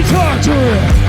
me talk to him.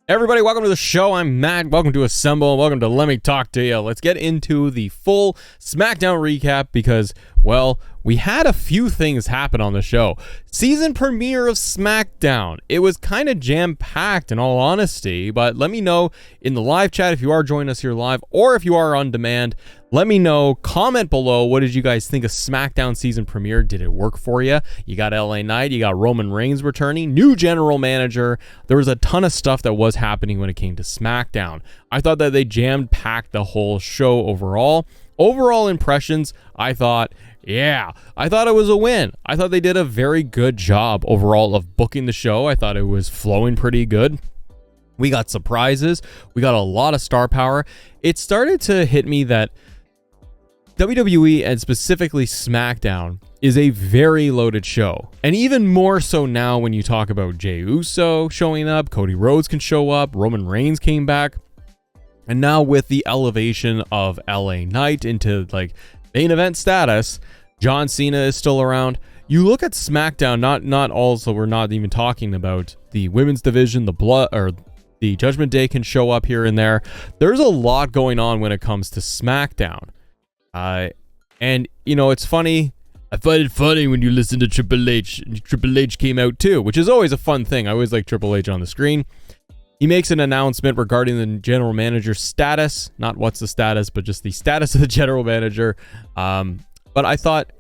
Everybody, welcome to the show. I'm Matt. Welcome to Assemble. Welcome to Let Me Talk to You. Let's get into the full SmackDown recap because, well, we had a few things happen on the show. Season premiere of SmackDown. It was kind of jam-packed in all honesty, but let me know in the live chat if you are joining us here live or if you are on demand. Let me know. Comment below. What did you guys think of SmackDown season premiere? Did it work for you? You got LA Knight. You got Roman Reigns returning. New general manager. There was a ton of stuff that was happening when it came to SmackDown. I thought that they jammed-packed the whole show overall. Overall impressions, I thought it was a win. I thought they did a very good job overall of booking the show. I thought it was flowing pretty good. We got surprises. We got a lot of star power. It started to hit me that WWE and specifically SmackDown is a very loaded show. And even more so now when you talk about Jey Uso showing up, Cody Rhodes can show up, Roman Reigns came back. And now with the elevation of LA Knight into like main event status, John Cena is still around. You look at SmackDown, not also we're not even talking about the women's division, the Judgment Day can show up here and there. There's a lot going on when it comes to SmackDown. And you know, it's funny. I find it funny when you listen to Triple H. Triple H came out too, which is always a fun thing. I always like Triple H on the screen. He makes an announcement regarding the general manager status. Not what's the status, but just the status of the general manager. But I thought,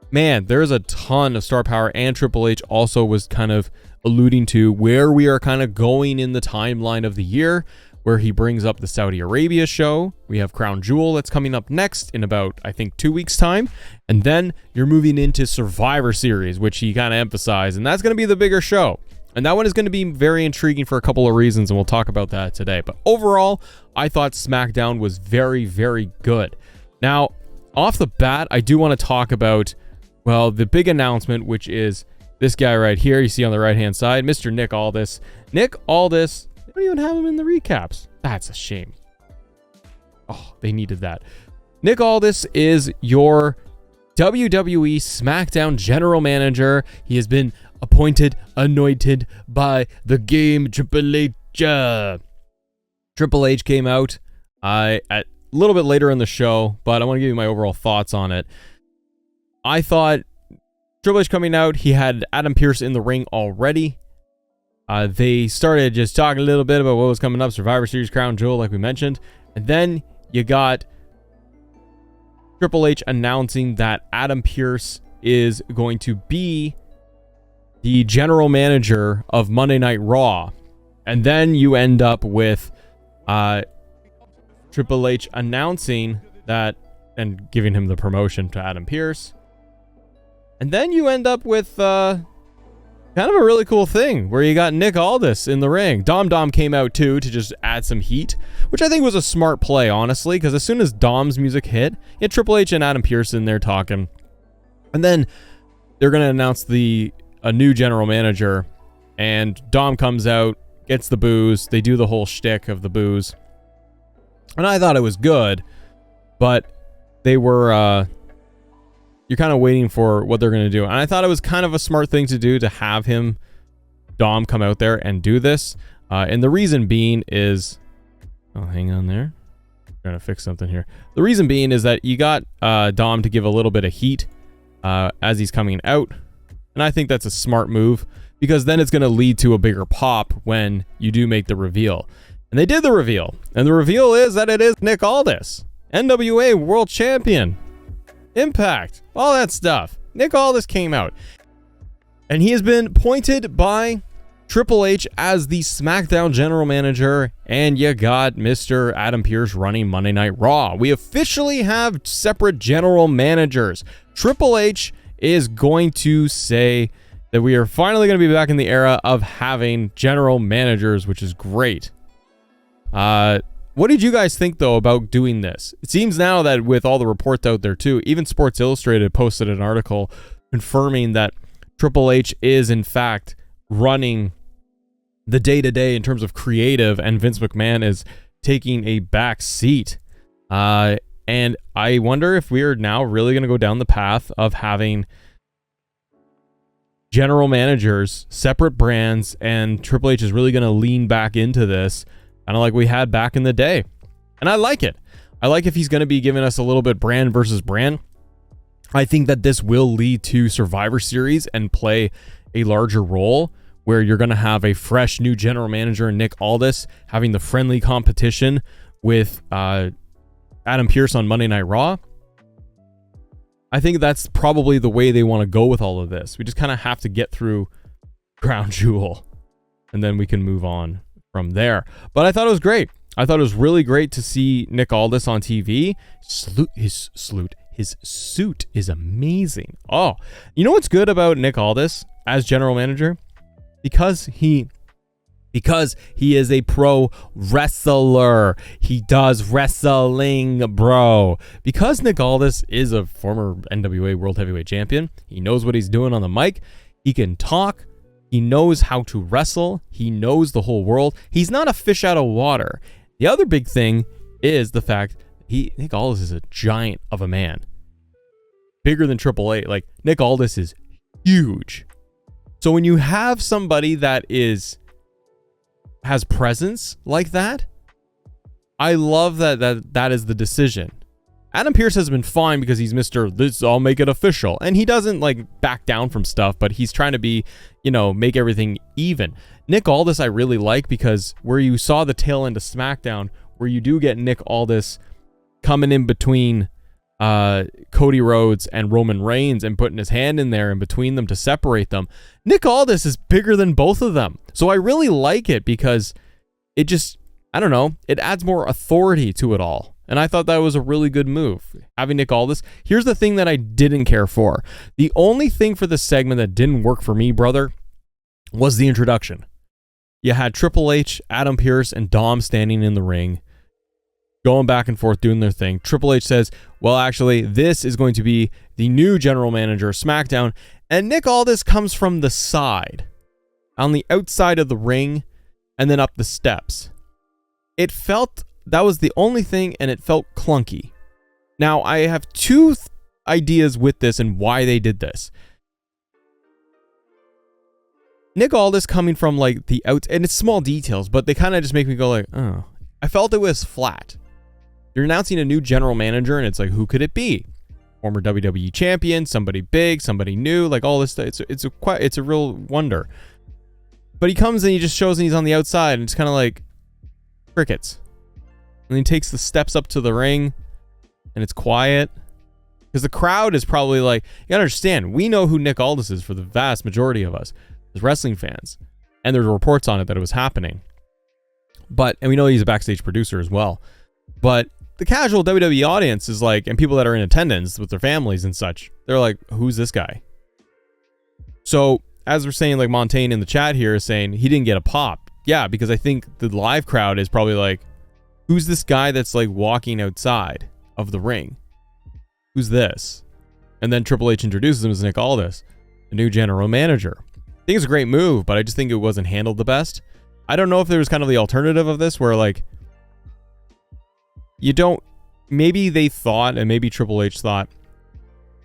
man, there's a ton of star power, and Triple H also was kind of alluding to where we are kind of going in the timeline of the year, where he brings up the Saudi Arabia show. We have Crown Jewel that's coming up next in about, I think, 2 weeks' time. And then you're moving into Survivor Series, which he kind of emphasized, and that's going to be the bigger show. And that one is going to be very intriguing for a couple of reasons, and we'll talk about that today. But overall, I thought SmackDown was very, very good. Now, off the bat, I do want to talk about, well, the big announcement, which is this guy right here. You see on the right-hand side, Mr. Nick Aldis. Nick Aldis, they don't even have him in the recaps. That's a shame. Oh, they needed that. Nick Aldis is your WWE Smackdown general manager. He has been anointed by the game Triple H. Triple H came out at a little bit later in the show, but I want to give you my overall thoughts on it. I thought Triple H coming out, he had Adam Pearce in the ring already. They started just talking a little bit about what was coming up, Survivor Series, Crown Jewel, like we mentioned. And then you got Triple H announcing that Adam Pearce is going to be the general manager of Monday Night Raw. And then you end up with Triple H announcing that and giving him the promotion to Adam Pearce. And then you end up with kind of a really cool thing where you got Nick Aldis in the ring. Dom came out too to just add some heat, which I think was a smart play, honestly, because as soon as Dom's music hit, you had Triple H and Adam Pearce in there talking. And then they're going to announce a new general manager, and Dom comes out, gets the boos. They do the whole shtick of the boos. And I thought it was good, but they were... you're kind of waiting for what they're going to do. And I thought it was kind of a smart thing to do to have Dom come out there and do this. And the reason being is... Oh, hang on there. I'm trying to fix something here. The reason being is that you got Dom to give a little bit of heat as he's coming out. And I think that's a smart move because then it's going to lead to a bigger pop when you do make the reveal. And they did the reveal. And the reveal is that it is Nick Aldis, NWA World Champion. Impact, all that stuff. Nick Aldis came out, and he has been appointed by Triple H as the SmackDown general manager, and you got Mr. Adam Pearce running Monday Night Raw. We officially have separate general managers. Triple H is going to say that we are finally going to be back in the era of having general managers, which is great. What did you guys think, though, about doing this? It seems now that with all the reports out there, too, even Sports Illustrated posted an article confirming that Triple H is, in fact, running the day-to-day in terms of creative, and Vince McMahon is taking a back seat. And I wonder if we are now really going to go down the path of having general managers, separate brands, and Triple H is really going to lean back into this, kind of like we had back in the day. And I like it. I like if he's going to be giving us a little bit brand versus brand. I think that this will lead to Survivor Series and play a larger role where you're going to have a fresh new general manager, Nick Aldis, having the friendly competition with Adam Pearce on Monday Night Raw. I think that's probably the way they want to go with all of this. We just kind of have to get through Crown Jewel, and then we can move on from there. But I thought it was great. I thought it was really great to see Nick Aldis on TV. His suit is amazing. Oh, you know what's good about Nick Aldis as general manager? Because he is a pro wrestler. He does wrestling, bro. Because Nick Aldis is a former NWA World Heavyweight Champion, he knows what he's doing on the mic. He can talk. He knows how to wrestle. He knows the whole world. He's not a fish out of water. The other big thing is the fact Nick Aldis is a giant of a man. Bigger than Triple H. Like, Nick Aldis is huge. So when you have somebody that has presence like that, I love that is the decision. Adam Pearce has been fine because he's I'll make it official. And he doesn't like back down from stuff, but he's trying to be, make everything even. Nick Aldis I really like because where you saw the tail end of SmackDown, where you do get Nick Aldis coming in between Cody Rhodes and Roman Reigns and putting his hand in there in between them to separate them. Nick Aldis is bigger than both of them. So I really like it because it just, I don't know, it adds more authority to it all. And I thought that was a really good move, having Nick Aldis. Here's the thing that I didn't care for. The only thing for this segment that didn't work for me, brother, was the introduction. You had Triple H, Adam Pearce, and Dom standing in the ring, going back and forth, doing their thing. Triple H says, well, actually, this is going to be the new general manager of SmackDown. And Nick Aldis comes from the side, on the outside of the ring, and then up the steps. It felt, that was the only thing, and it felt clunky. Now, I have two ideas with this and why they did this. Nick Aldis coming from like the out, and it's small details, but they kind of just make me go like, oh. I felt it was flat. You're announcing a new general manager, and it's like, who could it be? Former WWE champion, somebody big, somebody new, like all this stuff. It's a real wonder. But he comes and he just shows and he's on the outside, and it's kind of like crickets. And he takes the steps up to the ring, and it's quiet. Because the crowd is probably like, you gotta understand, we know who Nick Aldis is for the vast majority of us as wrestling fans. And there's reports on it that it was happening. And we know he's a backstage producer as well. But the casual WWE audience is like, and people that are in attendance with their families and such, they're like, who's this guy? So, as we're saying, like Montaigne in the chat here is saying he didn't get a pop. Yeah, because I think the live crowd is probably like, who's this guy that's like walking outside of the ring? Who's this? And then Triple H introduces him as Nick Aldis, the new general manager. I think it's a great move, but I just think it wasn't handled the best. I don't know if there was kind of the alternative of this where like, maybe they thought, and maybe Triple H thought,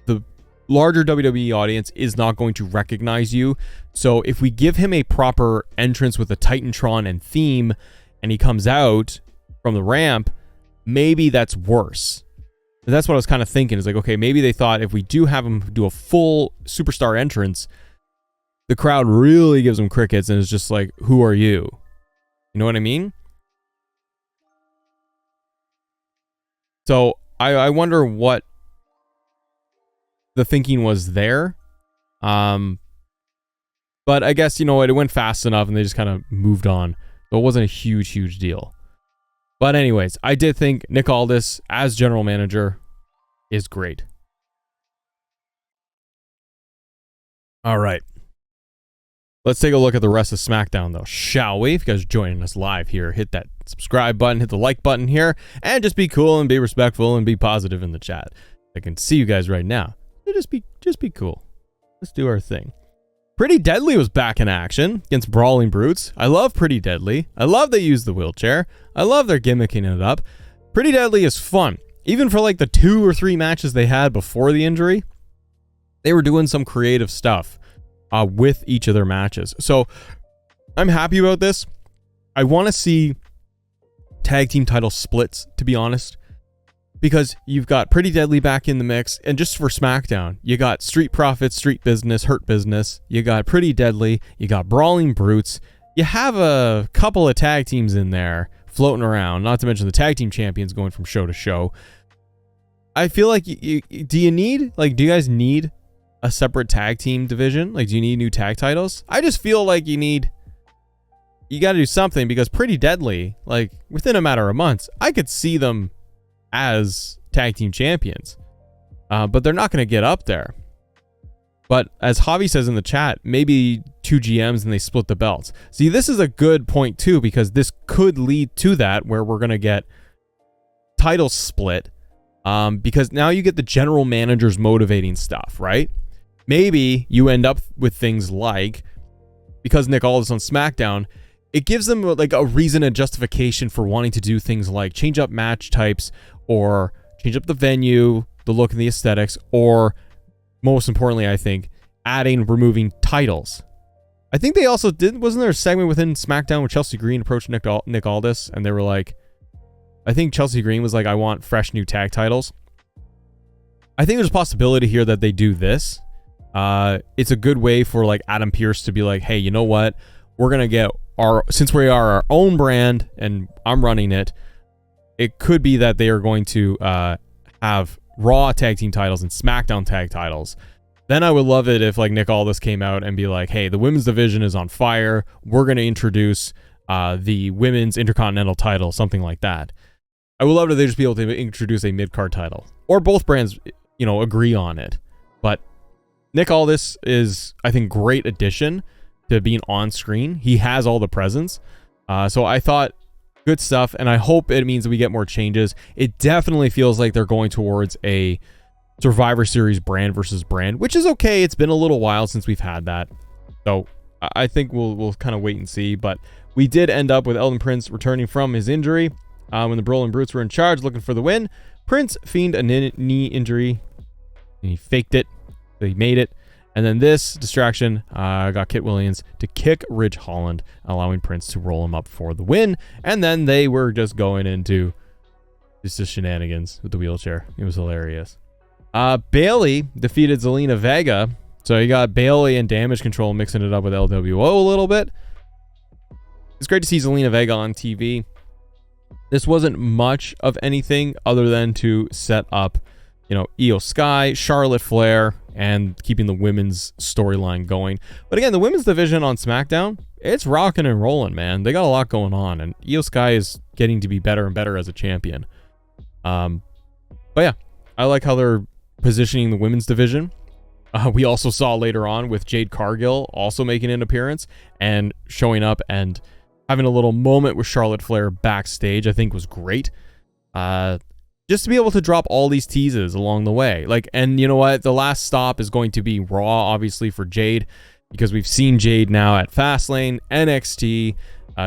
the larger WWE audience is not going to recognize you. So if we give him a proper entrance with a Titantron and theme, and he comes out from the ramp, maybe that's worse. That's what I was kind of thinking. Is like, okay, maybe they thought if we do have him do a full superstar entrance, the crowd really gives him crickets and is just like, who are you? You know what I mean? So I wonder what the thinking was there. But I guess, it went fast enough and they just kind of moved on. So it wasn't a huge deal. But anyways, I did think Nick Aldis as general manager is great. All right. Let's take a look at the rest of SmackDown, though, shall we? If you guys are joining us live here, hit that subscribe button, hit the like button here, and just be cool and be respectful and be positive in the chat. I can see you guys right now. So just be cool. Let's do our thing. Pretty Deadly was back in action against Brawling Brutes. I love Pretty Deadly. I love they use the wheelchair. I love they're gimmicking it up. Pretty Deadly is fun. Even for like the 2 or 3 matches they had before the injury, they were doing some creative stuff. with each of their matches. So I'm happy about this. I want to see tag team title splits, to be honest, because you've got Pretty Deadly back in the mix, and just for SmackDown, you got Street Profits, Street Business, Hurt Business, you got Pretty Deadly, you got Brawling Brutes, you have a couple of tag teams in there floating around, not to mention the tag team champions going from show to show. I feel like do you guys need a separate tag team division? Like, do you need new tag titles? I just feel like you got to do something, because Pretty Deadly, like, within a matter of months, I could see them as tag team champions, but they're not going to get up there. But as Javi says in the chat, maybe 2 GMs and they split the belts. See, this is a good point too, because this could lead to that, where we're going to get titles split, because now you get the general managers motivating stuff, right? Maybe you end up with things like, because Nick Aldis on SmackDown, it gives them like a reason and justification for wanting to do things like change up match types, or change up the venue, the look and the aesthetics, or most importantly, I think, removing titles. I think they also wasn't there a segment within SmackDown where Chelsea Green approached Nick Aldis, and they were like, I think Chelsea Green was like, I want fresh new tag titles. I think there's a possibility here that they do this. It's a good way for like Adam Pearce to be like, hey, you know what? We're going to get since we are our own brand and I'm running it, it could be that they are going to have Raw tag team titles and SmackDown tag titles. Then I would love it if like Nick Aldis came out and be like, hey, the women's division is on fire. We're going to introduce the women's intercontinental title, something like that. I would love to just be able to introduce a mid-card title, or both brands, agree on it. But Nick Aldis is, I think, great addition to being on screen. He has all the presence. So I thought good stuff, and I hope it means we get more changes. It definitely feels like they're going towards a Survivor Series brand versus brand, which is okay. It's been a little while since we've had that. So I think we'll kind of wait and see. But we did end up with Elton Prince returning from his injury when the Brawling Brutes were in charge, looking for the win. Prince feigned a knee injury, and he faked it. So he made it. And then this distraction got Kit Williams to kick Ridge Holland, allowing Prince to roll him up for the win. And then they were just going into just the shenanigans with the wheelchair. It was hilarious. Bailey defeated Zelina Vega. So you got Bailey and Damage Control mixing it up with LWO a little bit. It's great to see Zelina Vega on TV. This wasn't much of anything other than to set up, Io Sky, Charlotte Flair, and keeping the women's storyline going. But again, the women's division on SmackDown, it's rocking and rolling, man. They got a lot going on, and Io Sky is getting to be better and better as a champion. But yeah, I like how they're positioning the women's division. We also saw later on with Jade Cargill also making an appearance and showing up and having a little moment with Charlotte Flair backstage, I think was great. Just to be able to drop all these teases along the way. And you know what? The last stop is going to be Raw, obviously, for Jade, because we've seen Jade now at Fastlane, NXT.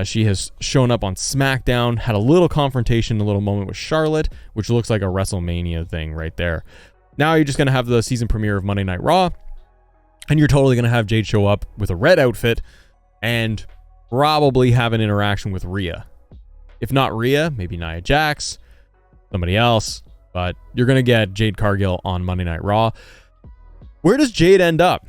She has shown up on SmackDown, had a little confrontation, a little moment with Charlotte, which looks like a WrestleMania thing right there. Now you're just going to have the season premiere of Monday Night Raw, and you're totally going to have Jade show up with a red outfit and probably have an interaction with Rhea. If not Rhea, maybe Nia Jax, somebody else, but you're going to get Jade Cargill on Monday Night Raw. Where does Jade end up?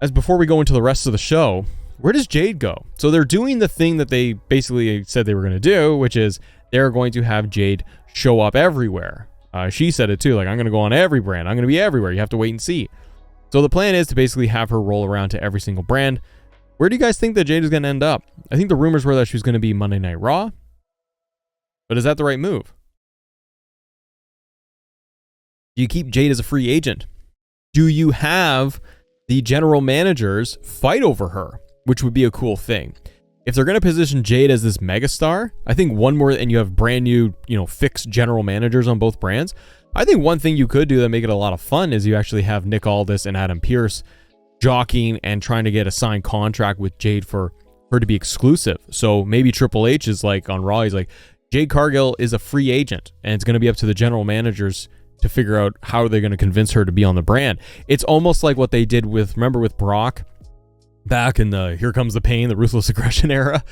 As before we go into the rest of the show, where does Jade go? So they're doing the thing that they basically said they were going to do, which is they're going to have Jade show up everywhere. She said it too, I'm going to go on every brand. I'm going to be everywhere. You have to wait and see. So the plan is to basically have her roll around to every single brand. Where do you guys think that Jade is going to end up? I think the rumors were that she was going to be Monday Night Raw. But is that the right move? Do you keep Jade as a free agent? Do you have the general managers fight over her, which would be a cool thing? If they're going to position Jade as this megastar, I think one more, and you have brand new, fixed general managers on both brands. I think one thing you could do that make it a lot of fun is you actually have Nick Aldis and Adam Pearce jockeying and trying to get a signed contract with Jade for her to be exclusive. So maybe Triple H is like on Raw, he's like, Jade Cargill is a free agent, and it's going to be up to the general managers to figure out how they're going to convince her to be on the brand. It's almost like what they did with Brock back in the Here Comes the Pain, the Ruthless Aggression era,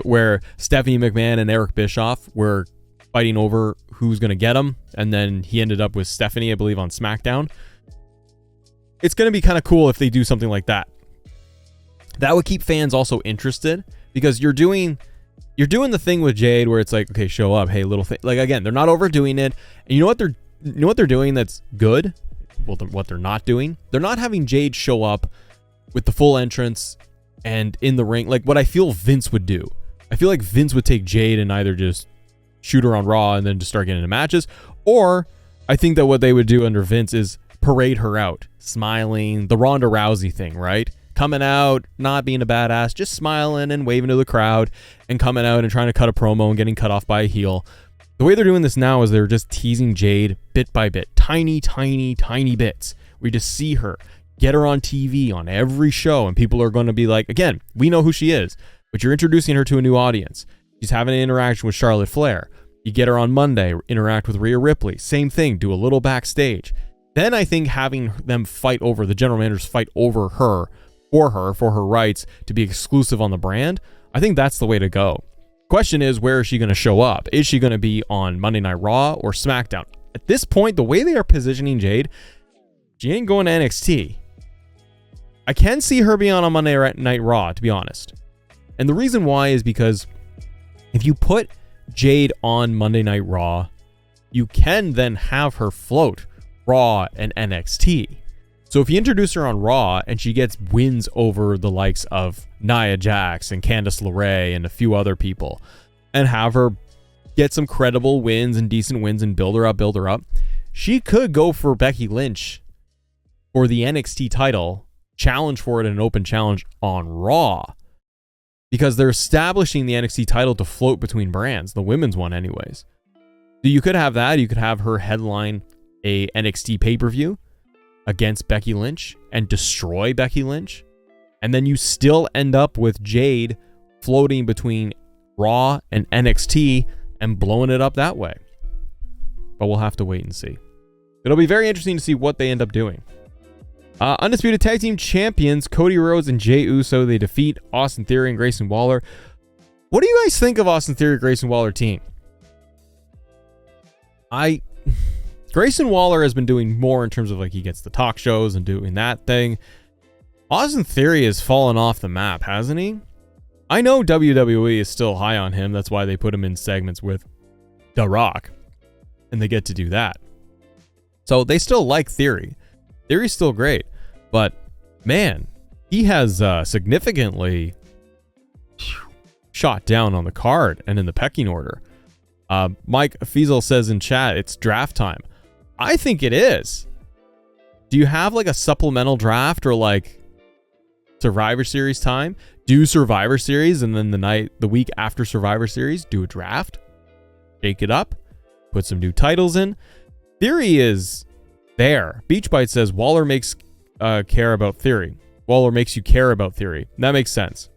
where Stephanie McMahon and Eric Bischoff were fighting over who's going to get him, and then he ended up with Stephanie, I believe, on SmackDown. It's going to be kind of cool if they do something like that. That would keep fans also interested, because you're doing the thing with Jade where it's like, okay, show up, hey, little thing. Like, again, they're not overdoing it. And you know what they're doing that's good? Well, what they're not doing? They're not having Jade show up with the full entrance and in the ring, like what I feel Vince would do. I feel like Vince would take Jade and either just shoot her on Raw and then just start getting into matches, or I think that what they would do under Vince is parade her out, smiling, the Ronda Rousey thing, right? Coming out, not being a badass, just smiling and waving to the crowd and coming out and trying to cut a promo and getting cut off by a heel. The way they're doing this now is they're just teasing Jade bit by bit, tiny, tiny, tiny bits. We just see her, get her on TV on every show, and people are going to be like, again, we know who she is, but you're introducing her to a new audience. She's having an interaction with Charlotte Flair. You get her on Monday, interact with Rhea Ripley. Same thing, do a little backstage. Then I think having them fight over, the general managers fight over her, for her rights to be exclusive on the brand, I think that's the way to go. Question is, where is she going to show up? Is she going to be on Monday Night Raw or SmackDown? At this point, the way they are positioning Jade, she ain't going to NXT. I can see her being on Monday Night Raw, to be honest. And the reason why is because if you put Jade on Monday Night Raw, you can then have her float Raw and NXT. So if you introduce her on Raw and she gets wins over the likes of Nia Jax and Candice LeRae and a few other people, and have her get some credible wins and decent wins and build her up, she could go for Becky Lynch for the NXT title, challenge for it in an open challenge on Raw, because they're establishing the NXT title to float between brands, the women's one anyways. So you could have that. You could have her headline a NXT pay-per-view against Becky Lynch and destroy Becky Lynch, and then you still end up with Jade floating between Raw and NXT and blowing it up that way. But we'll have to wait and see. It'll be very interesting to see what they end up doing. Undisputed Tag Team Champions Cody Rhodes and Jey Uso, they defeat Austin Theory and Grayson Waller. What do you guys think of Austin Theory Grayson Waller team? Grayson Waller has been doing more in terms of like he gets the talk shows and doing that thing. Austin Theory has fallen off the map, hasn't he? I know WWE is still high on him. That's why they put him in segments with The Rock. And they get to do that. So they still like Theory. Theory's still great. But, man, he has significantly shot down on the card and in the pecking order. Mike Fiesel says in chat, it's draft time. I think it is. Do you have like a supplemental draft or like Survivor Series time? Do Survivor Series and then the week after Survivor Series, do a draft. Shake it up. Put some new titles in. Theory is there. Beach Bite says Waller makes care about Theory. Waller makes you care about Theory. That makes sense.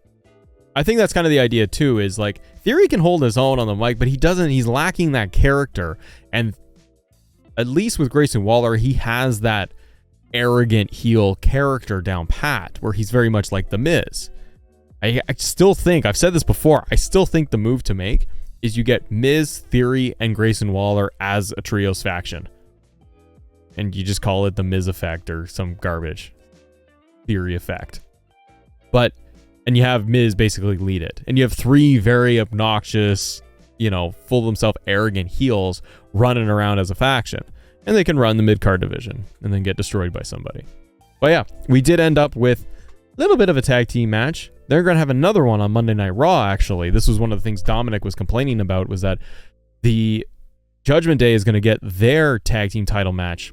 I think that's kind of the idea too, is like Theory can hold his own on the mic, but he doesn't. He's lacking that character. And at least with Grayson Waller, he has that arrogant heel character down pat, where he's very much like The Miz. I still think, I've said this before, I still think the move to make is you get Miz, Theory, and Grayson Waller as a trios faction. And you just call it the Miz effect or some garbage. Theory effect. And you have Miz basically lead it. And you have three very obnoxious, full of themselves arrogant heels running around as a faction. And they can run the mid-card division and then get destroyed by somebody. But yeah, we did end up with a little bit of a tag team match. They're going to have another one on Monday Night Raw, actually. This was one of the things Dominic was complaining about, was that the Judgment Day is going to get their tag team title match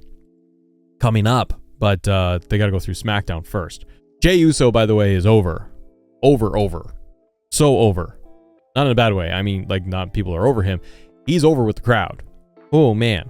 coming up, but they got to go through SmackDown first. Jey Uso, by the way, is over. Over. So over. Not in a bad way. I mean, like, not people are over him. He's over with the crowd. Oh, man.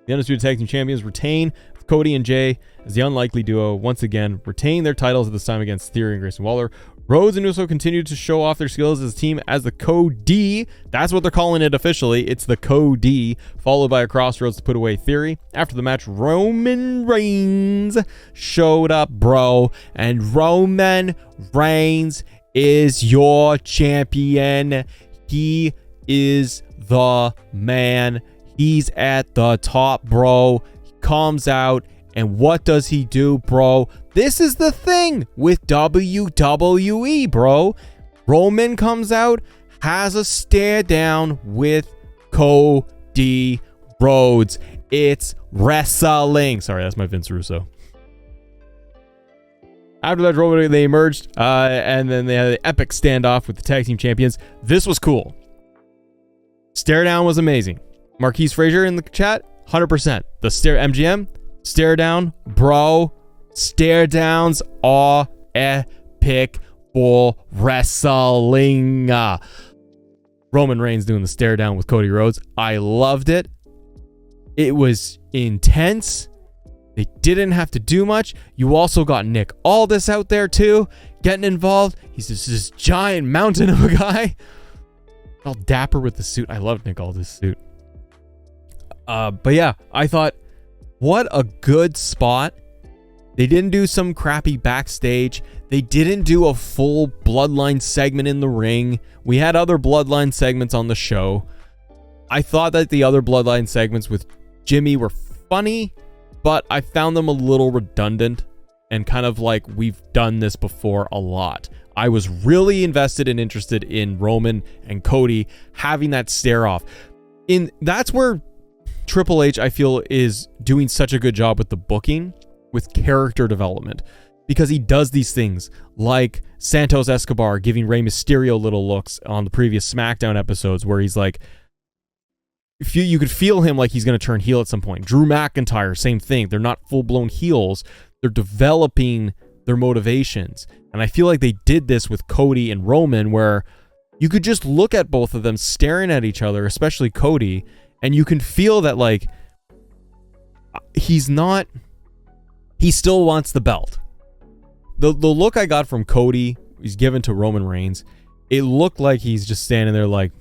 The Undisputed Tag Team Champions retain Cody and Jay as the unlikely duo once again retain their titles at this time against Theory and Grayson Waller. Rhodes and Uso continued to show off their skills as a team as the Co-D. That's what they're calling it officially. It's the Co-D, followed by a Crossroads to put away Theory. After the match, Roman Reigns showed up, bro. And Roman Reigns is your champion. He is the man. He's at the top, bro. He comes out, and what does he do, bro? This is the thing with WWE, bro. Roman comes out, has a stare down with Cody Rhodes. It's wrestling. Sorry, that's my Vince Russo. After that, Roman, they emerged, and then they had an epic standoff with the tag team champions. This was cool. Stare down was amazing. Marquise Frazier in the chat, 100%. The MGM stare down, bro. Stare downs are epic for wrestling. Roman Reigns doing the stare down with Cody Rhodes. I loved it. It was intense. They didn't have to do much. You also got Nick Aldis out there too, getting involved. He's just this giant mountain of a guy. All dapper with the suit. I love Nick Aldis' suit. But yeah, I thought, what a good spot. They didn't do some crappy backstage. They didn't do a full Bloodline segment in the ring. We had other Bloodline segments on the show. I thought that the other Bloodline segments with Jimmy were funny, but I found them a little redundant and kind of like we've done this before a lot. I was really invested and interested in Roman and Cody having that stare off. That's where Triple H, I feel, is doing such a good job with the booking, with character development, because he does these things like Santos Escobar giving Rey Mysterio little looks on the previous SmackDown episodes where he's like, if you could feel him like he's going to turn heel at some point. Drew McIntyre, same thing. They're not full-blown heels. They're developing their motivations. And I feel like they did this with Cody and Roman, where you could just look at both of them staring at each other, especially Cody, and you can feel that, like, he still wants the belt. The look I got from Cody, he's given to Roman Reigns, it looked like he's just standing there like,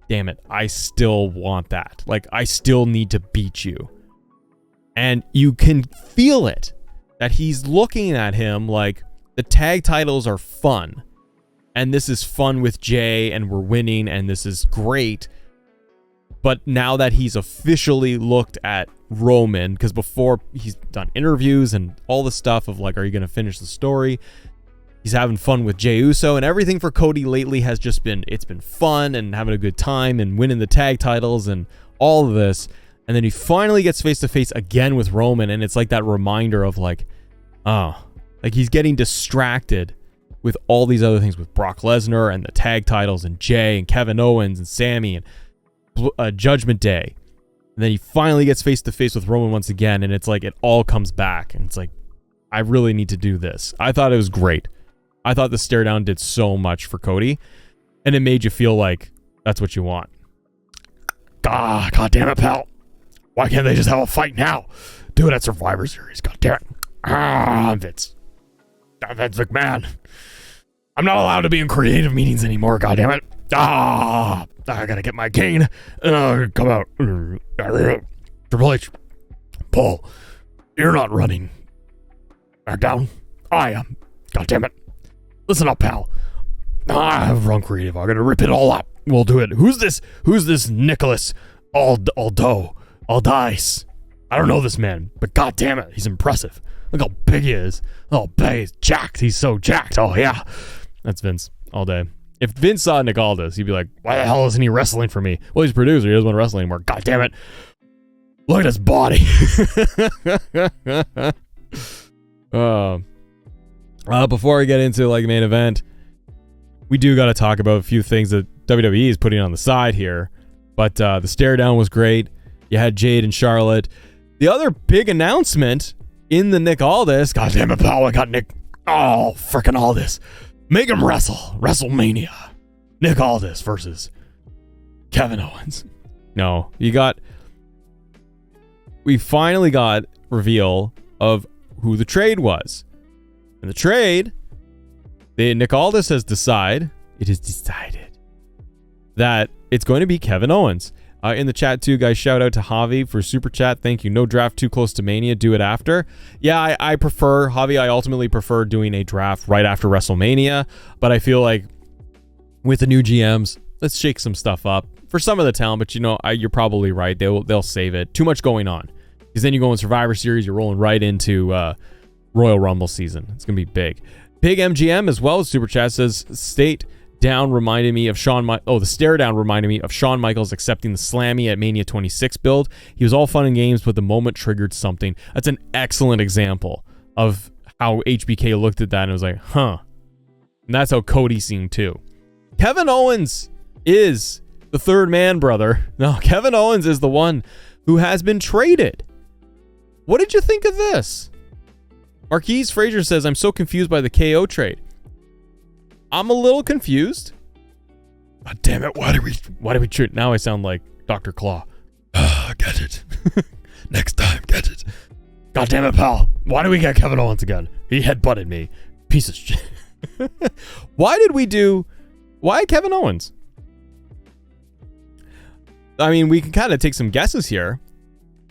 damn it, I still want that. Like, I still need to beat you. And you can feel it, that he's looking at him like, the tag titles are fun. And this is fun with Jay, and we're winning, and this is great. But now that he's officially looked at Roman, because before he's done interviews and all the stuff of like, are you going to finish the story? He's having fun with Jey Uso, and everything for Cody lately has just been, it's been fun and having a good time and winning the tag titles and all of this. And then he finally gets face to face again with Roman, and it's like that reminder of like, oh, like he's getting distracted with all these other things with Brock Lesnar and the tag titles and Jay and Kevin Owens and Sammy and Judgment Day. And then he finally gets face to face with Roman once again, and it's like it all comes back, and it's like, I really need to do this. I thought it was great. I thought the stare down did so much for Cody, and it made you feel like that's what you want. God damn it, pal. Why can't they just have a fight now? Do it at Survivor Series. God damn it. Vince McMahon. I'm not allowed to be in creative meetings anymore. God damn it. I gotta get my cane. Come out. Triple H. Paul, you're not running back down. I am. God damn it. Listen up, pal. I've run creative. I'm gonna rip it all up. We'll do it. Who's this Nicholas Aldice? I don't know this man, but god damn it, he's impressive. Look how big he is. Oh, he's jacked. He's so jacked. Oh, yeah. That's Vince all day. If Vince saw Nick Aldis, he'd be like, why the hell isn't he wrestling for me? Well, he's a producer. He doesn't want to wrestle anymore. God damn it. Look at his body. Before I get into like the main event, we do got to talk about a few things that WWE is putting on the side here. But the stare down was great. You had Jade and Charlotte. The other big announcement in the Nick Aldis, god damn it, pal, I got Nick. Oh, freaking Aldis. Make him wrestle. WrestleMania. Nick Aldis versus Kevin Owens. No, we finally got reveal of who the trade was. And the trade Nick Aldis has decided, it is decided, that it's going to be Kevin Owens. In the chat too, guys, shout out to Javi for super chat. Thank you. No draft too close to Mania. Do it after. Yeah, I prefer, Javi, I ultimately prefer doing a draft right after WrestleMania. But I feel like with the new GMs, let's shake some stuff up for some of the talent. But you're probably right. They'll save it. Too much going on. Because then you go in Survivor Series, you're rolling right into Royal Rumble season. It's going to be big. Big MGM as well as super chat says, the stare down reminded me of Shawn Michaels accepting the Slammy at Mania 26 build. He was all fun and games, but the moment triggered something. That's an excellent example of how HBK looked at that and was like, huh. And that's how Cody seemed too. Kevin Owens is the third man, brother. No, Kevin Owens is the one who has been traded. What did you think of this? Marquise Frazier says, I'm so confused by the KO trade. I'm a little confused. God damn it, why do we trade? Now I sound like Dr. Claw. Get it. Next time, get it. God damn it, pal. Why do we get Kevin Owens again? He headbutted me. Piece of shit. Why Kevin Owens? I mean, we can kind of take some guesses here.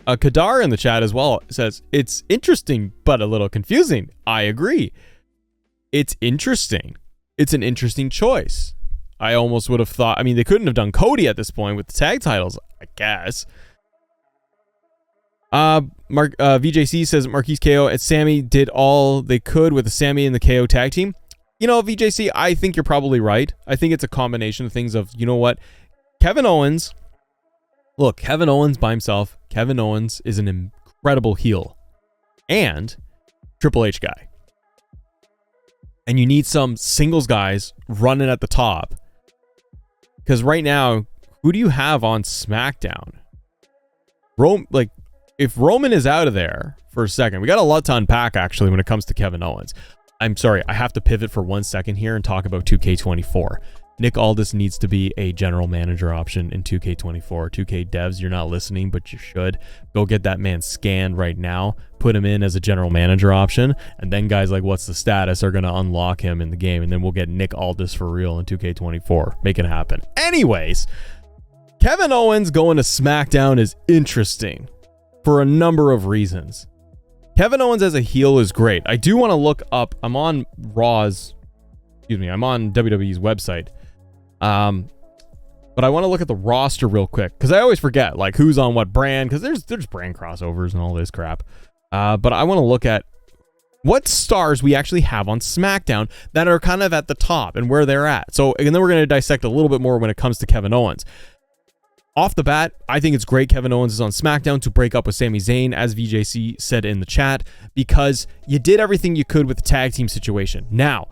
Kadar in the chat as well says, it's interesting, but a little confusing. I agree. It's interesting. It's an interesting choice. I almost would have thought, I mean, they couldn't have done Cody at this point with the tag titles, I guess. VJC says Marquise KO and Sammy did all they could with the Sammy and the KO tag team. VJC, I think you're probably right. I think it's a combination of things of, you know what? Kevin Owens by himself. Kevin Owens is an incredible heel and Triple H guy. And you need some singles guys running at the top. Because right now, who do you have on SmackDown? If Roman is out of there for a second, we got a lot to unpack actually when it comes to Kevin Owens. I'm sorry, I have to pivot for 1 second here and talk about 2K24. Nick Aldis needs to be a general manager option in 2K24. 2K devs, you're not listening, but you should. Go get that man scanned right now. Put him in as a general manager option. And then guys like What's the Status are going to unlock him in the game. And then we'll get Nick Aldis for real in 2K24. Make it happen. Anyways, Kevin Owens going to SmackDown is interesting for a number of reasons. Kevin Owens as a heel is great. I do want to look up. I'm on WWE's website. But I want to look at the roster real quick because I always forget like who's on what brand because there's brand crossovers and all this crap. But I want to look at what stars we actually have on SmackDown that are kind of at the top and where they're at. So, and then we're going to dissect a little bit more when it comes to Kevin Owens. Off the bat, I think it's great Kevin Owens is on SmackDown to break up with Sami Zayn, as VJC said in the chat, because you did everything you could with the tag team situation. Now,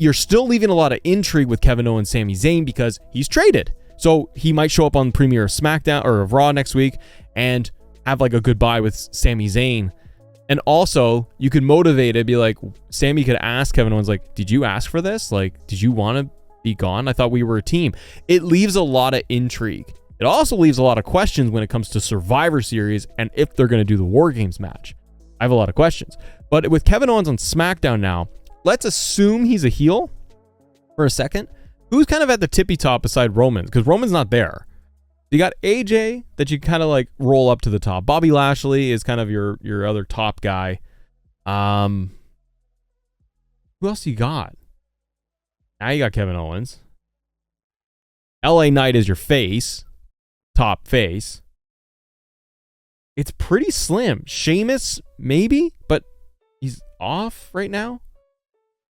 you're still leaving a lot of intrigue with Kevin Owens, Sami Zayn, because he's traded. So he might show up on the premiere of SmackDown or of Raw next week and have like a goodbye with Sami Zayn. And also, you could motivate it, be like, Sami could ask Kevin Owens, like, did you ask for this? Like, did you want to be gone? I thought we were a team. It leaves a lot of intrigue. It also leaves a lot of questions when it comes to Survivor Series and if they're going to do the War Games match. I have a lot of questions. But with Kevin Owens on SmackDown now, let's assume he's a heel for a second. Who's kind of at the tippy top beside Roman? Because Roman's not there. You got AJ that you kind of like roll up to the top. Bobby Lashley is kind of your other top guy. Who else you got? Now you got Kevin Owens. LA Knight is your face. Top face. It's pretty slim. Sheamus, maybe, but he's off right now.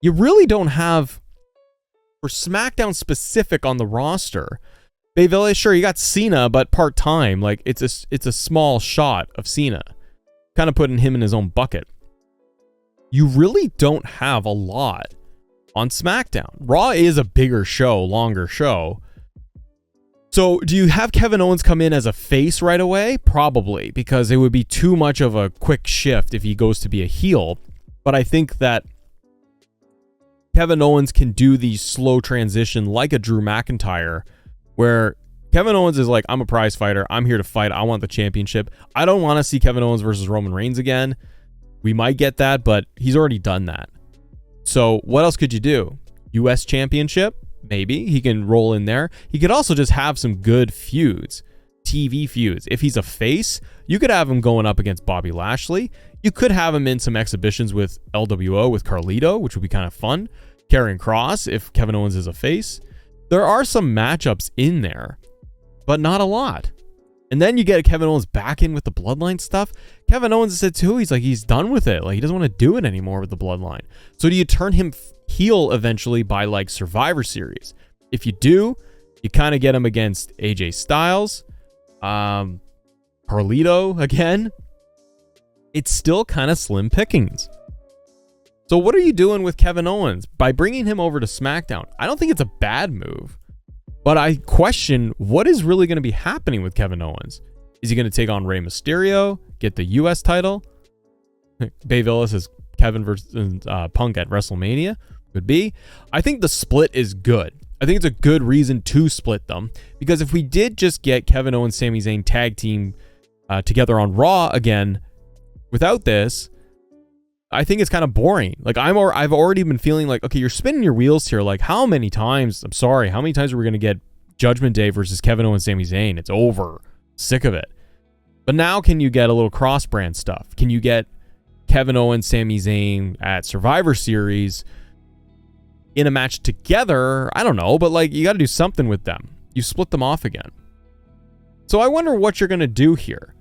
You really don't have, for SmackDown specific on the roster, sure, you got Cena, but part-time. Like, it's a small shot of Cena. Kind of putting him in his own bucket. You really don't have a lot on SmackDown. Raw is a bigger show, longer show. So, do you have Kevin Owens come in as a face right away? Probably, because it would be too much of a quick shift if he goes to be a heel. But I think that Kevin Owens can do the slow transition like a Drew McIntyre, where Kevin Owens is like, I'm a prize fighter. I'm here to fight. I want the championship. I don't want to see Kevin Owens versus Roman Reigns again. We might get that, but he's already done that. So, what else could you do? US Championship. Maybe he can roll in there. He could also just have some good feuds, TV feuds. If he's a face, you could have him going up against Bobby Lashley. You could have him in some exhibitions with LWO with Carlito, which would be kind of fun. Karrion Kross, if Kevin Owens is a face. There are some matchups in there, but not a lot. And then you get Kevin Owens back in with the bloodline stuff. Kevin Owens said too, he's done with it. Like, he doesn't want to do it anymore with the bloodline. So do you turn him heel eventually by like Survivor Series? If you do, you kind of get him against AJ Styles, Carlito again. It's still kind of slim pickings. So what are you doing with Kevin Owens by bringing him over to SmackDown? I don't think it's a bad move, but I question what is really going to be happening with Kevin Owens. Is he going to take on Rey Mysterio, get the US title? Bay Villas is Kevin versus Punk at WrestleMania. Could be. I think the split is good. I think it's a good reason to split them, because if we did just get Kevin Owens, Sami Zayn tag team together on Raw again without this, I think it's kind of boring. Like, I've already been feeling like, okay, you're spinning your wheels here. Like, how many times are we going to get Judgment Day versus Kevin Owens, Sami Zayn? It's over. Sick of it. But now can you get a little cross-brand stuff? Can you get Kevin Owens, Sami Zayn at Survivor Series in a match together? I don't know, but like, you got to do something with them. You split them off again. So I wonder what you're going to do here.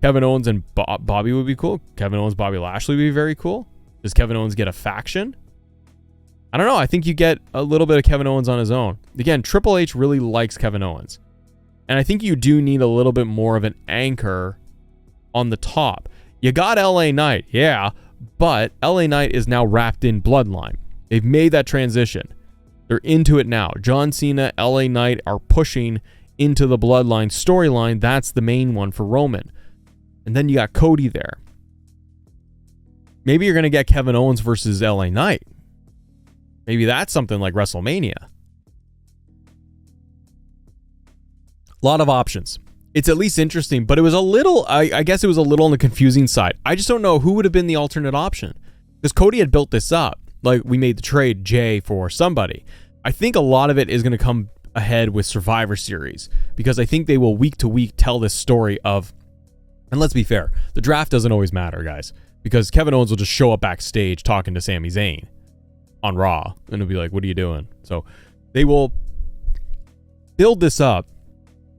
Kevin Owens and Bobby would be cool. Kevin Owens, Bobby Lashley would be very cool. Does Kevin Owens get a faction? I don't know. I think you get a little bit of Kevin Owens on his own. Again, Triple H really likes Kevin Owens. And I think you do need a little bit more of an anchor on the top. You got LA Knight, yeah, but LA Knight is now wrapped in Bloodline. They've made that transition. They're into it now. John Cena, LA Knight are pushing into the Bloodline storyline. That's the main one for Roman. And then you got Cody there. Maybe you're going to get Kevin Owens versus LA Knight. Maybe that's something like WrestleMania. A lot of options. It's at least interesting, but it was a little, I guess it was a little on the confusing side. I just don't know who would have been the alternate option. Because Cody had built this up. Like, we made the trade, Jay, for somebody. I think a lot of it is going to come ahead with Survivor Series. Because I think they will week to week tell this story of, and let's be fair, the draft doesn't always matter, guys. Because Kevin Owens will just show up backstage talking to Sami Zayn on Raw. And it'll be like, what are you doing? So they will build this up,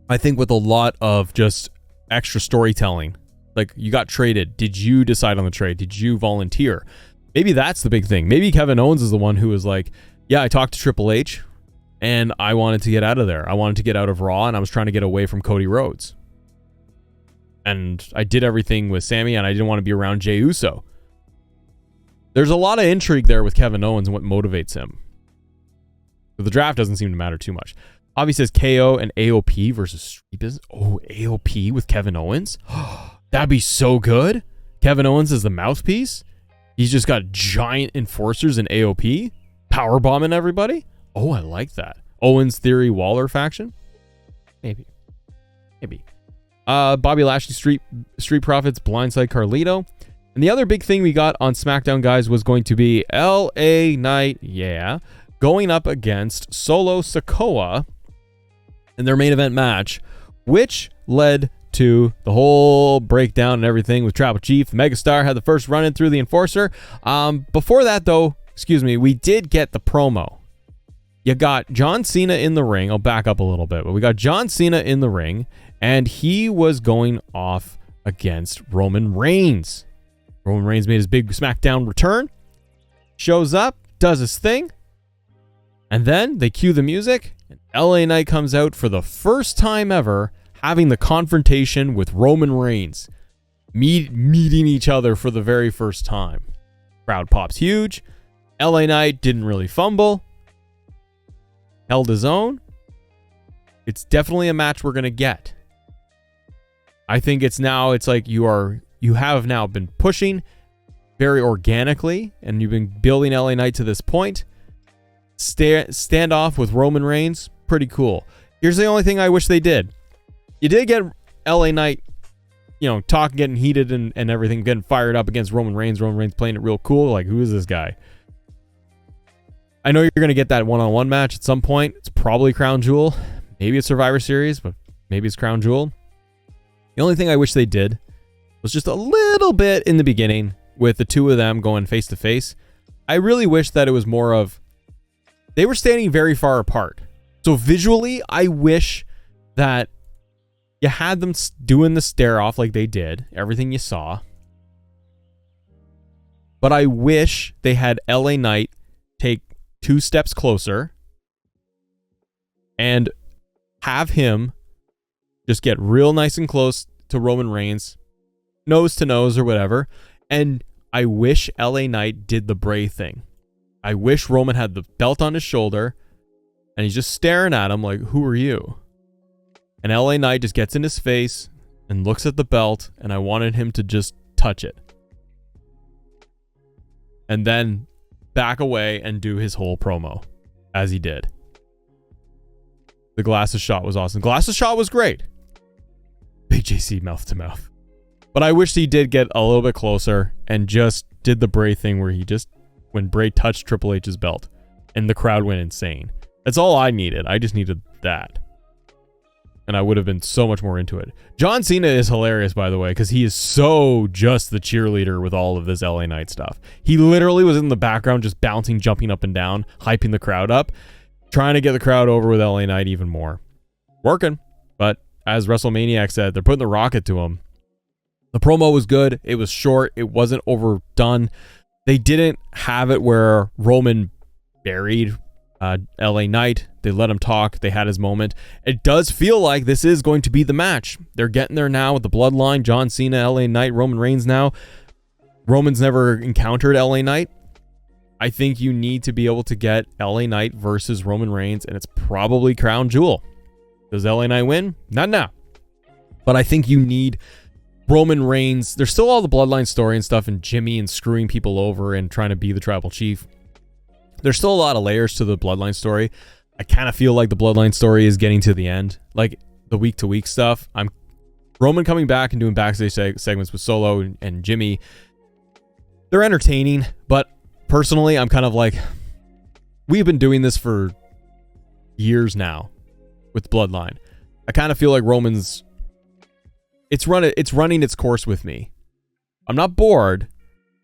I think, with a lot of just extra storytelling. Like, you got traded. Did you decide on the trade? Did you volunteer? Maybe that's the big thing. Maybe Kevin Owens is the one who was like, yeah, I talked to Triple H and I wanted to get out of there. I wanted to get out of Raw and I was trying to get away from Cody Rhodes. And I did everything with Sami and I didn't want to be around Jey Uso. There's a lot of intrigue there with Kevin Owens and what motivates him. But the draft doesn't seem to matter too much. Avi says KO and AOP versus Street Business. Oh, AOP with Kevin Owens? That'd be so good. Kevin Owens is the mouthpiece. He's just got giant enforcers in AOP. Powerbombing everybody. Oh, I like that. Owens Theory Waller faction? Maybe. Bobby Lashley, Street Profits, Blindside Carlito. And the other big thing we got on SmackDown, guys, was going to be LA Knight, going up against Solo Sikoa in their main event match, which led to the whole breakdown and everything with Tribal Chief. The Megastar had the first run-in through the Enforcer. Before that, though, we did get the promo. You got John Cena in the ring. I'll back up a little bit, but we got John Cena in the ring, and he was going off against Roman Reigns. Roman Reigns made his big SmackDown return, shows up, does his thing, and then they cue the music, and LA Knight comes out for the first time ever, having the confrontation with Roman Reigns, meeting each other for the very first time. Crowd pops huge. LA Knight didn't really fumble, held his own. It's definitely a match we're going to get. I think it's like you have now been pushing very organically, and you've been building LA Knight to this point. Stand off with Roman Reigns, pretty cool. Here's the only thing I wish they did. You did get LA Knight, talking, getting heated and everything, getting fired up against Roman Reigns. Roman Reigns playing it real cool. Like, who is this guy? I know you're going to get that one-on-one match at some point. It's probably Crown Jewel. Maybe it's Survivor Series, but maybe it's Crown Jewel. The only thing I wish they did was just a little bit in the beginning with the two of them going face to face. I really wish that it was more of they were standing very far apart. So visually, I wish that you had them doing the stare off like they did, everything you saw. But I wish they had LA Knight take 2 steps closer and have him just get real nice and close to Roman Reigns, nose to nose or whatever. And I wish LA Knight did the Bray thing. I wish Roman had the belt on his shoulder and he's just staring at him like, who are you? And LA Knight just gets in his face and looks at the belt, and I wanted him to just touch it. And then back away and do his whole promo as he did. The glasses shot was awesome. Glasses shot was great. Big JC mouth to mouth. But I wish he did get a little bit closer and just did the Bray thing where he just, when Bray touched Triple H's belt and the crowd went insane. That's all I needed. I just needed that. And I would have been so much more into it. John Cena is hilarious, by the way, because he is so just the cheerleader with all of this LA Knight stuff. He literally was in the background just bouncing, jumping up and down, hyping the crowd up, trying to get the crowd over with LA Knight even more. Working. But as WrestleManiac said, they're putting the rocket to him. The promo was good. It was short. It wasn't overdone. They didn't have it where Roman buried LA Knight. They let him talk. They had his moment. It does feel like this is going to be the match. They're getting there now with the bloodline. John Cena, LA Knight, Roman Reigns now. Roman's never encountered LA Knight. I think you need to be able to get LA Knight versus Roman Reigns, and it's probably Crown Jewel. Does LA Knight win? Not now. But I think you need Roman Reigns. There's still all the bloodline story and stuff, and Jimmy and screwing people over and trying to be the tribal chief. There's still a lot of layers to the bloodline story. I kind of feel like the bloodline story is getting to the end. Like the week-to-week stuff. Roman coming back and doing backstage segments with Solo and Jimmy. They're entertaining, but personally, I'm kind of like, we've been doing this for years now with bloodline. I kind of feel like Roman's it's running its course with me. I'm not bored.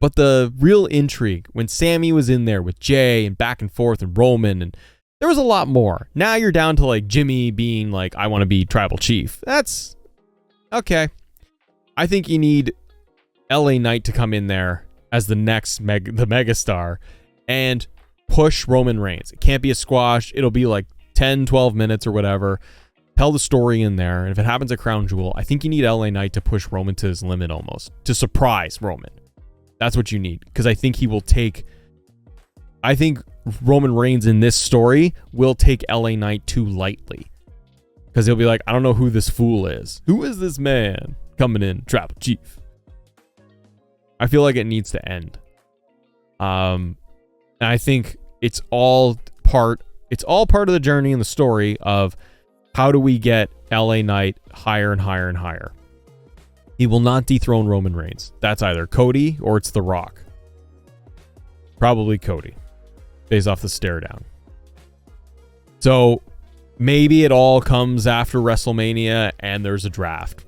But the real intrigue, when Sammy was in there with Jay and back and forth and Roman, and there was a lot more. Now you're down to like Jimmy being like, I want to be tribal chief. That's okay. I think you need LA Knight to come in there as the next the megastar and push Roman Reigns. It can't be a squash. It'll be like 10, 12 minutes or whatever. Tell the story in there. And if it happens at Crown Jewel, I think you need LA Knight to push Roman to his limit almost. To surprise Roman. That's what you need, because I think I think Roman Reigns in this story will take LA Knight too lightly, because he'll be like, I don't know who this fool is. Who is this man coming in, tribal chief? I feel like it needs to end. And I think it's all part of the journey and the story of how do we get LA Knight higher and higher and higher. He will not dethrone Roman Reigns. That's either Cody or it's The Rock. Probably Cody, based off the stare down. So maybe it all comes after WrestleMania and there's a draft.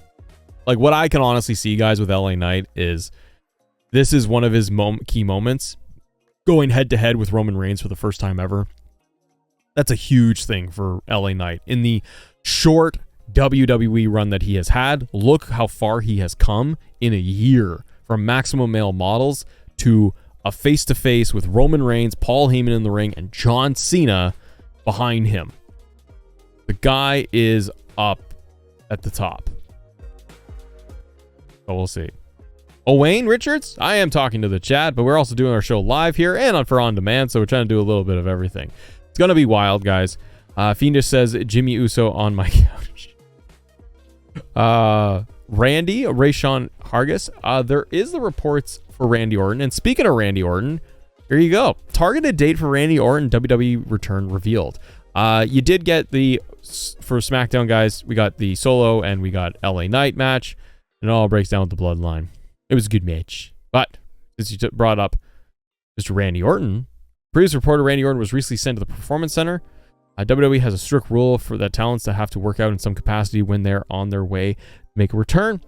Like what I can honestly see, guys, with LA Knight is this is one of his key moments. Going head to head with Roman Reigns for the first time ever. That's a huge thing for LA Knight. In the short WWE run that he has had, look how far he has come in a year, from Maximum Male Models to a face-to-face with Roman Reigns, Paul Heyman in the ring, and John Cena behind him. The guy is up at the top. So we'll see. Oh, Wayne Richards? I am talking to the chat, but we're also doing our show live here and for on demand, so we're trying to do a little bit of everything. It's going to be wild, guys. Fiendish says, Jimmy Uso on my couch. Randy, Rayshawn Hargis. There is the reports for Randy Orton. And speaking of Randy Orton, here you go. Targeted date for Randy Orton WWE return revealed. You did get for SmackDown, guys, we got the Solo and we got LA Knight match. And it all breaks down with the bloodline. It was a good match. But since you brought up Mr. Randy Orton, Previous reporter Randy Orton was recently sent to the Performance Center. WWE has a strict rule for the talents that have to work out in some capacity when they're on their way to make a return.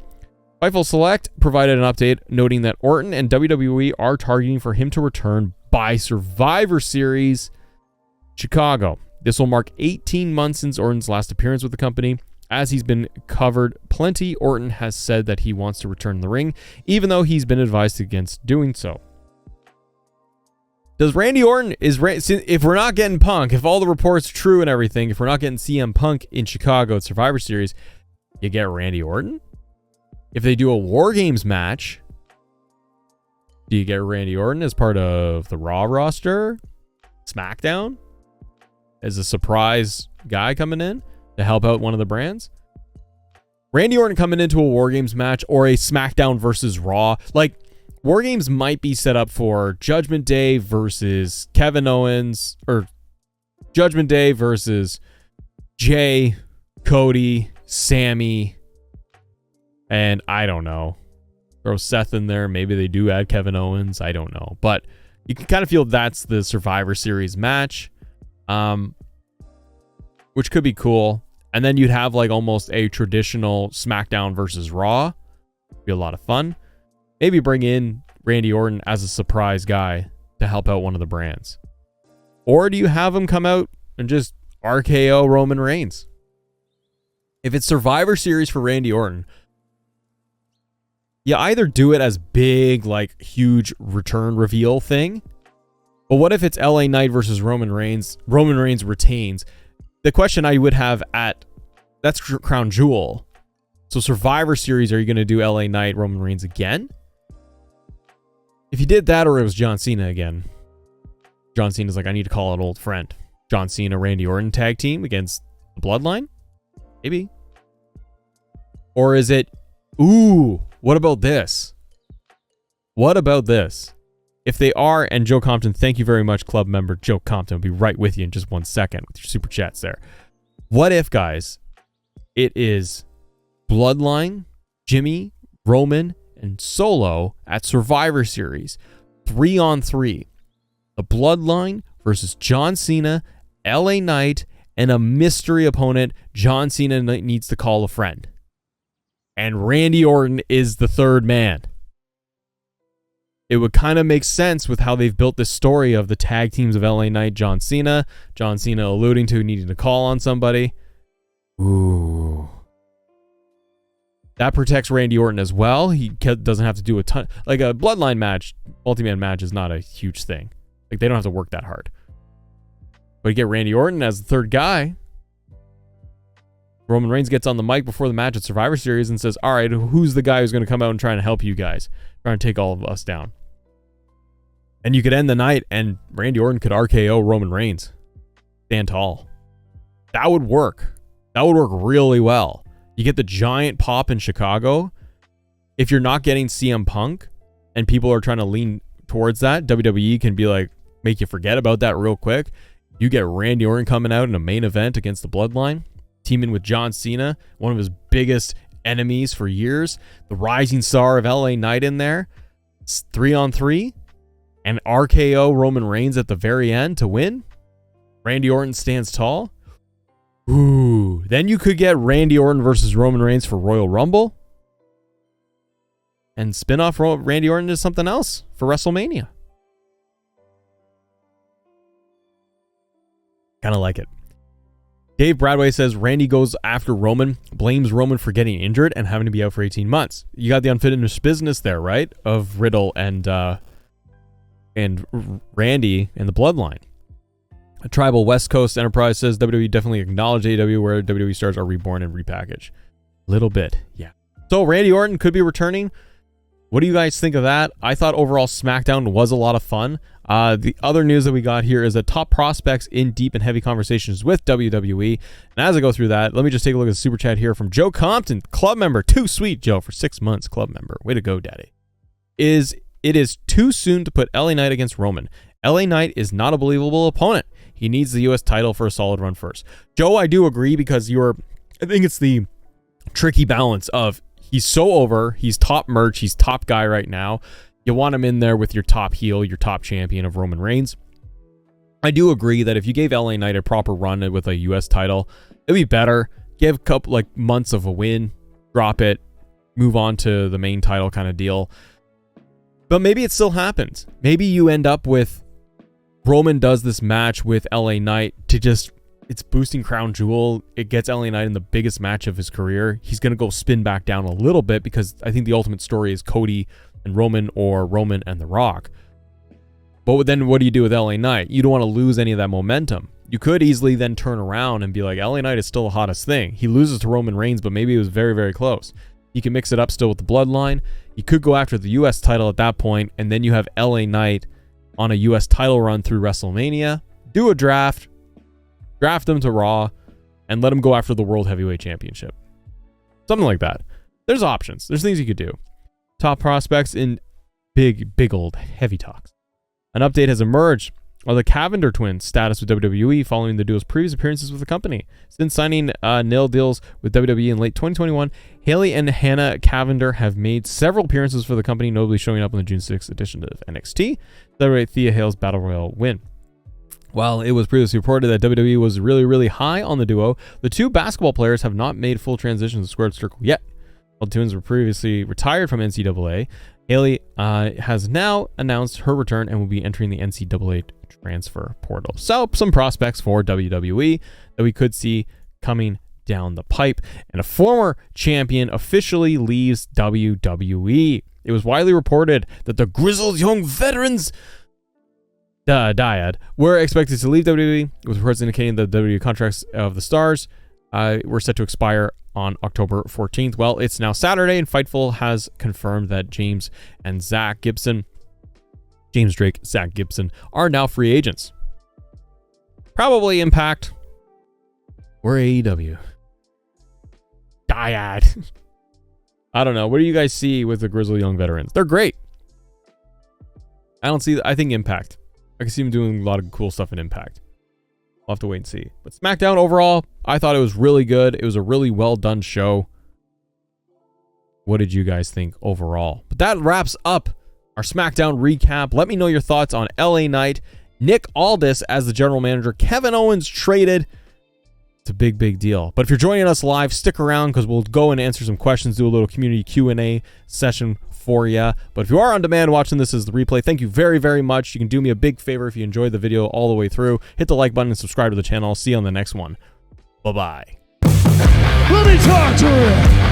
Fightful Select provided an update noting that Orton and WWE are targeting for him to return by Survivor Series Chicago. This will mark 18 months since Orton's last appearance with the company. As he's been covered plenty, Orton has said that he wants to return in the ring, even though he's been advised against doing so. Does Randy Orton, if we're not getting Punk, if all the reports are true and everything, if we're not getting CM Punk in Chicago at Survivor Series, you get Randy Orton? If they do a War Games match, do you get Randy Orton as part of the Raw roster? SmackDown? As a surprise guy coming in to help out one of the brands? Randy Orton coming into a War Games match or a SmackDown versus Raw. Like, War Games might be set up for Judgment Day versus Kevin Owens, or Judgment Day versus Jay, Cody, Sammy, and I don't know. Throw Seth in there. Maybe they do add Kevin Owens. I don't know. But you can kind of feel that's the Survivor Series match, which could be cool. And then you'd have like almost a traditional SmackDown versus Raw. Be a lot of fun. Maybe bring in Randy Orton as a surprise guy to help out one of the brands. Or do you have him come out and just RKO Roman Reigns? If it's Survivor Series for Randy Orton, you either do it as big, like huge return reveal thing. But what if it's LA Knight versus Roman Reigns? Roman Reigns retains. The question I would have that's Crown Jewel. So Survivor Series, are you going to do LA Knight, Roman Reigns again? If you did that, or it was John Cena again. John Cena's like, I need to call an old friend. John Cena, Randy Orton tag team against the Bloodline? Maybe. Or is it, what about this? What about this? If they are, and Joe Compton, thank you very much, club member Joe Compton. I'll be right with you in just 1 second with your super chats there. What if, guys, it is Bloodline, Jimmy, Roman, and Solo at Survivor Series 3-on-3. The Bloodline versus John Cena, LA Knight, and a mystery opponent John Cena needs to call a friend. And Randy Orton is the third man. It would kind of make sense with how they've built this story of the tag teams of LA Knight, John Cena alluding to needing to call on somebody. Ooh. That protects Randy Orton as well. He doesn't have to do a ton. Like a Bloodline match, multi-man match is not a huge thing. Like they don't have to work that hard. But you get Randy Orton as the third guy. Roman Reigns gets on the mic before the match at Survivor Series and says, all right, who's the guy who's going to come out and try and help you guys? Try and take all of us down. And you could end the night and Randy Orton could RKO Roman Reigns. Stand tall. That would work. That would work really well. You get the giant pop in Chicago. If you're not getting CM Punk and people are trying to lean towards that, WWE can be like, make you forget about that real quick. You get Randy Orton coming out in a main event against the Bloodline, teaming with John Cena, one of his biggest enemies for years, the rising star of LA Knight in there. It's 3-on-3 and RKO Roman Reigns at the very end to win. Randy Orton stands tall. Ooh, then you could get Randy Orton versus Roman Reigns for Royal Rumble and spin off Randy Orton to something else for WrestleMania. Kind of like it. Dave Bradway says Randy goes after Roman, blames Roman for getting injured and having to be out for 18 months. You got the unfinished business there, right? Of Riddle and Randy and the Bloodline. A Tribal West Coast Enterprise says WWE definitely acknowledge AEW where WWE stars are reborn and repackaged. Little bit, yeah. So Randy Orton could be returning. What do you guys think of that? I thought overall SmackDown was a lot of fun. The other news that we got here is that top prospects in deep and heavy conversations with WWE. And as I go through that, let me just take a look at the super chat here from Joe Compton, club member. Too sweet, Joe, for 6 months, club member. Way to go, daddy. It is too soon to put LA Knight against Roman. LA Knight is not a believable opponent. He needs the U.S. title for a solid run first. Joe, I do agree because I think it's the tricky balance of he's so over, he's top merch, he's top guy right now. You want him in there with your top heel, your top champion of Roman Reigns. I do agree that if you gave LA Knight a proper run with a US title, it'd be better. Give a couple months of a win, drop it, move on to the main title kind of deal. But maybe it still happens. Maybe you end up with Roman does this match with LA Knight to just, it's boosting Crown Jewel. It gets LA Knight in the biggest match of his career. He's going to go spin back down a little bit because I think the ultimate story is Cody and Roman or Roman and The Rock. But then what do you do with LA Knight? You don't want to lose any of that momentum. You could easily then turn around and be like, LA Knight is still the hottest thing. He loses to Roman Reigns, but maybe it was very, very close. You can mix it up still with the bloodline. You could go after the US title at that point, and then you have LA Knight on a US title run through WrestleMania. Do a draft them to Raw, and let him go after the World Heavyweight Championship. Something like that. There's options. There's things you could do. Top prospects in big old heavy talks. An update has emerged on the Cavender twins' status with WWE following the duo's previous appearances with the company. Since signing nil deals with WWE in late 2021, Haley and Hannah Cavender have made several appearances for the company, notably showing up on the June 6th edition of NXT to celebrate Thea Hale's Battle Royal win. While it was previously reported that WWE was really high on the duo, the two basketball players have not made full transitions to Squared Circle yet. While the twins were previously retired from NCAA, Haley has now announced her return and will be entering the NCAA transfer portal. So, some prospects for WWE that we could see coming down the pipe. And a former champion officially leaves WWE. It was widely reported that the grizzled young veterans Dyad were expected to leave WWE, with reports indicating that the WWE contracts of the stars were set to expire on October 14th. Well, it's now Saturday, and Fightful has confirmed that James Drake, Zach Gibson, are now free agents. Probably Impact or AEW. Dyad. I don't know. What do you guys see with the grizzled young veterans? They're great. I think Impact. I can see him doing a lot of cool stuff in Impact. We'll have to wait and see. But SmackDown overall, I thought it was really good. It was a really well done show. What did you guys think overall? But that wraps up our SmackDown recap. Let me know your thoughts on LA Knight, Nick Aldis as the general manager, Kevin Owens traded. It's a big deal. But if you're joining us live, stick around because we'll go and answer some questions, do a little community Q&A session for you. But if you are on demand watching this as the replay, thank you very much. You can do me a big favor if you enjoyed the video all the way through. Hit the like button and subscribe to the channel. I'll see you on the next one. Bye-bye. Let me talk to you.